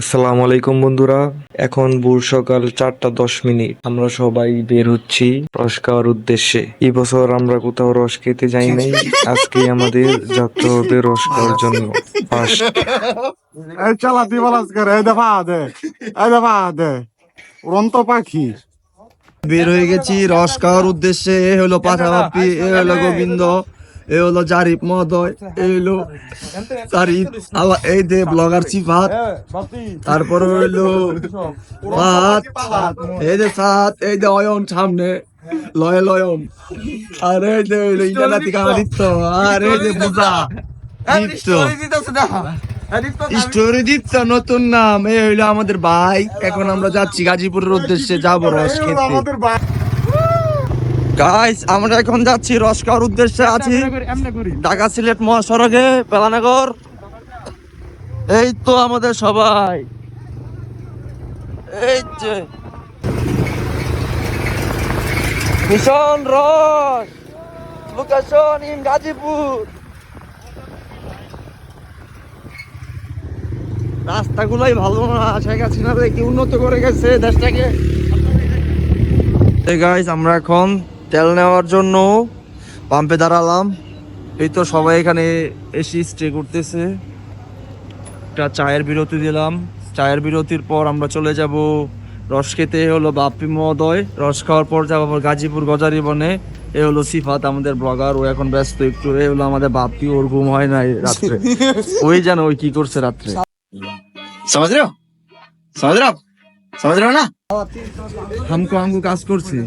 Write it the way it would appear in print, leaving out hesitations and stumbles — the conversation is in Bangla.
আসসালামু আলাইকুম বন্ধুরা, এখন ভোর সকাল 4:10। আমরা সবাই বের হচ্ছি রস খাওয়ার উদ্দেশ্যে। এই বছর আমরা কোথাও রস খেতে যাই নাই, আজকে আমাদের যাত্রা হবে রস খাওয়ার জন্য। ফার্স্ট এই চালাতি বালাস করে এই দফা দে উড়ন্ত পাখি বের হয়ে গেছি রস খাওয়ার উদ্দেশ্যে। এ হলো পাঠাবাপি, এ হলো গোবিন্দ, এ হলো জারিফ মহোদয়, এ হলো জারিফ আল্লাহ, এই দে ব্লগার সিফাত, তারপরে হইলো ফাহাদ, এই যে সাত, এই যে অয়ন সামনে লয়ন, আর এই যে হইলো ইন্টারনেট আদিত্য, আর এই যে পূজা দীপ্ত, স্টোরি দীপ্ত নতুন নাম। এই হইলো আমাদের ভাই। এখন আমরা যাচ্ছি গাজীপুরের উদ্দেশ্যে, যাবো রস খেতে। গাইস, আমরা এখন যাচ্ছি রস খাওয়ার উদ্দেশ্যে, আছি ঢাকা সিলেট মহাসড়কে বেলানগর। এই তো আমাদের সবাই, এই যে ভীষণ রস লোকেশন ইন গাজীপুর। রাস্তাগুলোই ভালো না, শেখ হাসিনা কি উন্নত করে গেছে দেশটাকে। গাইস, আমরা এখন তেল নেওয়ার জন্য পাম্পে দাঁড়ালাম। এই তো সবাই এখানে এসে স্টে করতেছে। একটা চায়ের বিরতি দিলাম। চায়ের বিরতির পর আমরা চলে যাব রস খেতে। হলো বাপ্পি মহোদয়, রস খাওয়ার পর যাবো গাজীপুর গজারি বনে। এ হলো সিফাত, আমাদের ব্লগার, ও এখন ব্যস্ত একটু। এ হলো আমাদের বাপ্পি, ওর ঘুম হয় নাই রাত্রে। ওই জানো ওই কি করছে রাত্রে। समझ रहे हो समझ रहे हो आप समझ रहे हो ना हमको काज করছে।